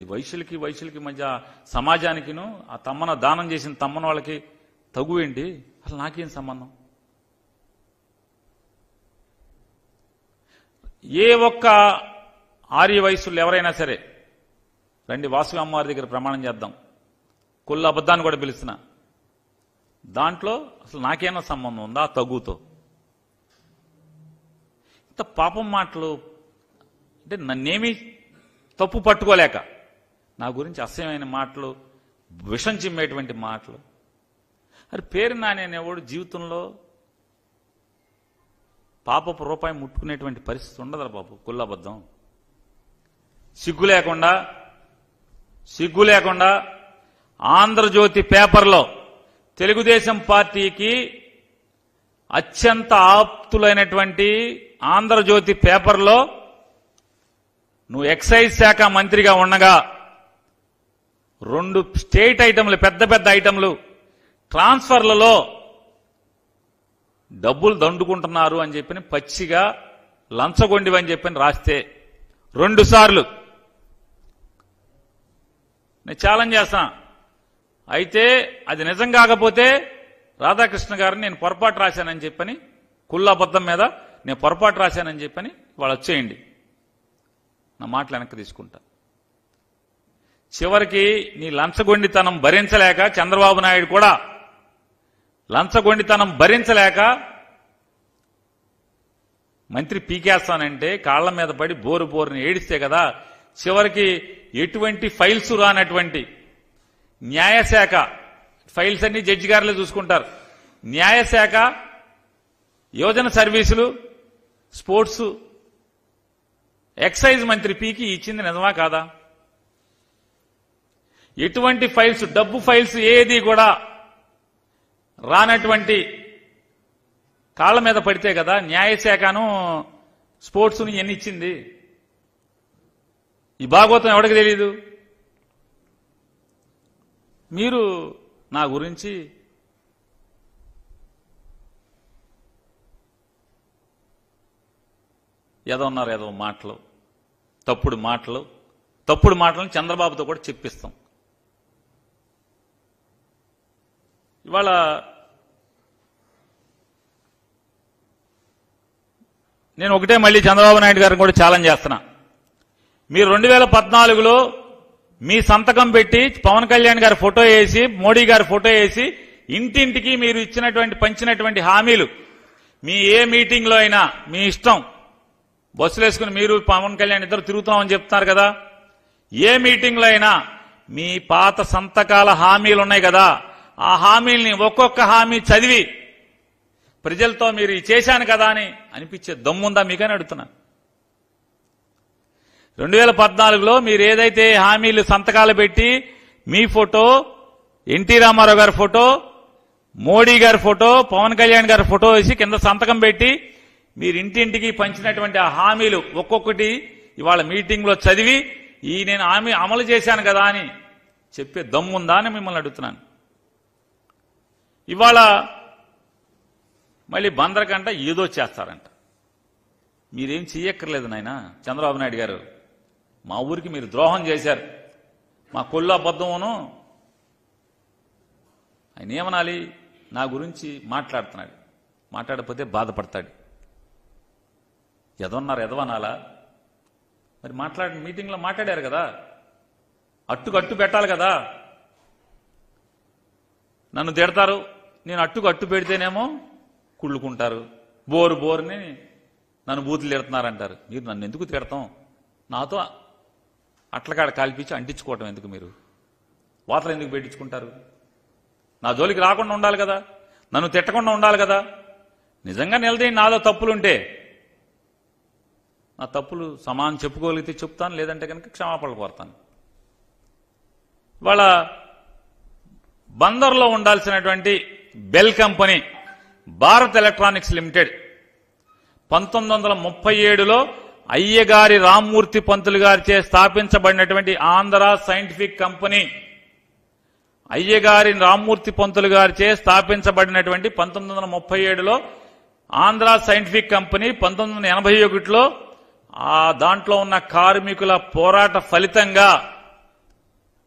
వైశ్యులకి మధ్య సమాజానికిను ఆ తమ్మన దానం చేసిన తమ్మన వాళ్ళకి తగు ఏంటి? అసలు నాకేం సంబంధం? ఏ ఒక్క ఆర్య వయస్సులు ఎవరైనా సరే రండి, వాసవి అమ్మవారి దగ్గర ప్రమాణం చేద్దాం, కుళ్ళ అబద్ధాన్ని కూడా పిలుస్తున్నా, దాంట్లో అసలు నాకేమైనా సంబంధం ఉందా ఆ తగుతో? ఇంత పాపం మాటలు అంటే నన్నేమీ తప్పు పట్టుకోలేక నా గురించి అసహ్యమైన మాటలు, విషం చిమ్మేటువంటి మాటలు. అది పేరు నానేవాడు జీవితంలో పాపపు రూపాయి ముట్టుకునేటువంటి పరిస్థితి ఉండదురా బాబు. కుళ్ళబద్ధం సిగ్గు లేకుండా ఆంధ్రజ్యోతి పేపర్లో తెలుగుదేశం పార్టీకి అత్యంత ఆప్తులైనటువంటి ఆంధ్రజ్యోతి పేపర్లో నువ్వు ఎక్సైజ్ శాఖ మంత్రిగా ఉండగా 2 స్టేట్ ఐటమ్లు, పెద్ద ఐటమ్లు ట్రాన్స్ఫర్లలో డబ్బులు దండుకుంటున్నారు అని చెప్పి పచ్చిగా లంచగొండివని చెప్పని రాస్తే 2 సార్లు నేను ఛాలెంజ్ చేస్తా. అయితే అది నిజం కాకపోతే రాధాకృష్ణ గారిని నేను పొరపాటు రాశానని చెప్పని, కుళ్ళబద్ధం మీద నేను పొరపాటు రాశానని చెప్పని వాళ్ళు వచ్చేయండి, నా మాటలు వెనక్కి తీసుకుంటా. చివరికి నీ లంచగొండితనం భరించలేక చంద్రబాబు నాయుడు కూడా లంచగొండితనం భరించలేక మంత్రి పీకేస్తానంటే కాళ్ల మీద పడి బోరుని ఏడిస్తే కదా చివరికి ఎటువంటి ఫైల్స్ రానటువంటి న్యాయశాఖ ఫైల్స్ అన్ని జడ్జి గారులే చూసుకుంటారు. న్యాయశాఖ, యువజన సర్వీసులు, స్పోర్ట్స్, ఎక్సైజ్ మంత్రి పీకి ఇచ్చింది నిజమా కాదా? ఎటువంటి ఫైల్స్, డబ్బు ఫైల్స్ ఏది కూడా రానటువంటి కాళ్ల మీద పడితే కదా న్యాయశాఖను, స్పోర్ట్స్ను ఎన్ని ఇచ్చింది. ఈ భాగవతం ఎవరికి తెలియదు? మీరు నా గురించి ఏదో మాటలు, తప్పుడు మాటలను చంద్రబాబుతో కూడా చెప్పిస్తాం. ఇవాళ నేను ఒకటే మళ్ళీ చంద్రబాబు నాయుడు గారిని కూడా ఛాలెంజ్ చేస్తున్నా. మీరు 2014లో మీ సంతకం పెట్టి పవన్ కళ్యాణ్ గారి ఫోటో వేసి, మోడీ గారి ఫోటో వేసి ఇంటింటికి మీరు పంచినటువంటి హామీలు, మీ ఏ మీటింగ్లో అయినా మీ ఇష్టం, బస్సులు వేసుకుని మీరు పవన్ కళ్యాణ్ ఇద్దరు తిరుగుతున్నామని చెప్తున్నారు కదా, ఏ మీటింగ్లో అయినా మీ పాత సంతకాల హామీలు ఉన్నాయి కదా, ఆ హామీల్ని ఒక్కొక్క హామీ చదివి ప్రజలతో మీరు చేశాను కదా అని అనిపించే దమ్ముందా మీకని అడుగుతున్నా. 2014లో మీరు ఏదైతే హామీలు సంతకాలు పెట్టి మీ ఫోటో, ఎన్టీ రామారావు గారి ఫోటో, మోడీ గారి ఫోటో, పవన్ కళ్యాణ్ గారి ఫోటో వేసి కింద సంతకం పెట్టి మీరు ఇంటింటికి పంచినటువంటి ఆ హామీలు ఒక్కొక్కటి ఇవాళ మీటింగ్లో చదివి నేను హామీ అమలు చేశాను కదా అని చెప్పే దమ్ముందా అని మిమ్మల్ని అడుగుతున్నాను. ఇవాళ మళ్ళీ బందరకంట ఏదో చేస్తారంట. మీరేం చెయ్యక్కర్లేదు నాయన చంద్రబాబు నాయుడు గారు. మా ఊరికి మీరు ద్రోహం చేశారు. మా కొల్లు అబద్ధమును ఆయన ఏమనాలి? నా గురించి మాట్లాడుతున్నాడు, మాట్లాడకపోతే బాధపడతాడు. ఎదవనాలా? మరి మీటింగ్లో మాట్లాడారు కదా, అట్టు పెట్టాలి కదా. నన్ను తిడతారు, నేను అట్టు పెడితేనేమో కుళ్ళుకుంటారు, బోరుని నన్ను బూతులు తిడుతున్నారంటారు. మీరు నన్ను ఎందుకు తిడతాం? నాతో అట్లకాడ కాల్పించి అంటించుకోవటం ఎందుకు? మీరు వాతలు ఎందుకు పెట్టించుకుంటారు? నా జోలికి రాకుండా ఉండాలి కదా, నన్ను తిట్టకుండా ఉండాలి కదా. నిజంగా నిలదేని నాలో తప్పులుంటే నా తప్పులు సమానం చెప్పుకోగలిగితే చెప్తాను, లేదంటే కనుక క్షమాపణలు కోరుతాను. ఇవాళ బందర్లో ఉండాల్సినటువంటి BEL company Bharat electronics limited 1937లో అయ్యగారి రామ్మూర్తి పంతులు గారిచే స్థాపించబడినటువంటి ఆంధ్ర సైంటిఫిక్ కంపెనీ, అయ్యగారి రామ్మూర్తి పంతులు గారిచే స్థాపించబడినటువంటి 1937లో ఆంధ్ర సైంటిఫిక్ కంపెనీ 1981లో దాంట్లో ఉన్న కార్మికుల పోరాట ఫలితంగా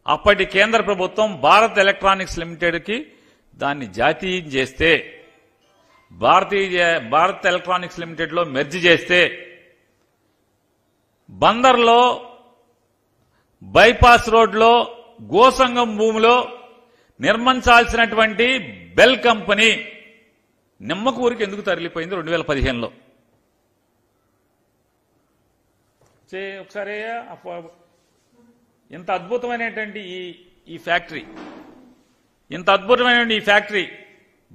అప్పటి కేంద్ర ప్రభుత్వం భారత్ ఎలక్ట్రానిక్స్ లిమిటెడ్కి దాన్ని జాతీయం చేస్తే, భారత్ ఎలక్ట్రానిక్స్ లిమిటెడ్లో మెర్జ్ చేస్తే, బందర్లో బైపాస్ రోడ్లో గోసంగం భూమిలో నిర్మించాల్సినటువంటి బెల్ కంపెనీ నిమ్మకూరికి ఎందుకు తరలిపోయింది 2015లో? ఒకసారి ఇంత అద్భుతమైనటువంటి ఈ ఫ్యాక్టరీ, ఇంత అద్భుతమైనటువంటి ఈ ఫ్యాక్టరీ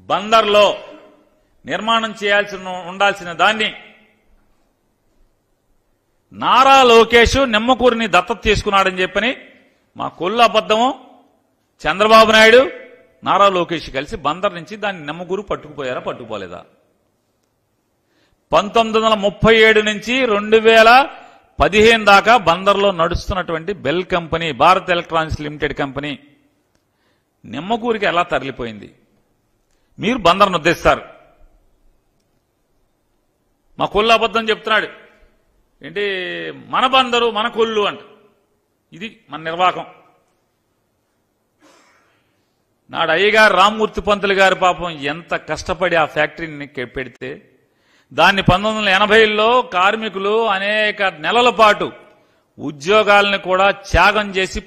బందర్లో నిర్మాణం ఉండాల్సిన దాన్ని నారా లోకేష్ నిమ్మకూరిని దత్తత తీసుకున్నాడని చెప్పని మా కొల్లు అబద్ధము. చంద్రబాబు నాయుడు నారా లోకేష్ కలిసి బందర్ నుంచి దాన్ని నిమ్మకూరు పట్టుకుపోయారా, పట్టుకుపోలేదా? 1937 నుంచి 2015 దాకా బందర్లో నడుస్తున్నటువంటి BEL company, Bharat electronics limited company నిమ్మకూరికి ఎలా తరలిపోయింది? మీరు బందర్ను ఉద్దేశిస్తారు. మా కొల్లు అబద్ధం చెప్తున్నాడు ఏంటి, మన బందరు మన కొల్లు అంట. ఇది మన నిర్వాహకం. నాడు అయ్యగారు రామ్మూర్తి పంతులు గారు పాపం ఎంత కష్టపడి ఆ ఫ్యాక్టరీని పెడితే దాన్ని 1980లో కార్మికులు అనేక నెలల పాటు ఉద్యోగాలను కూడా త్యాగం చేసి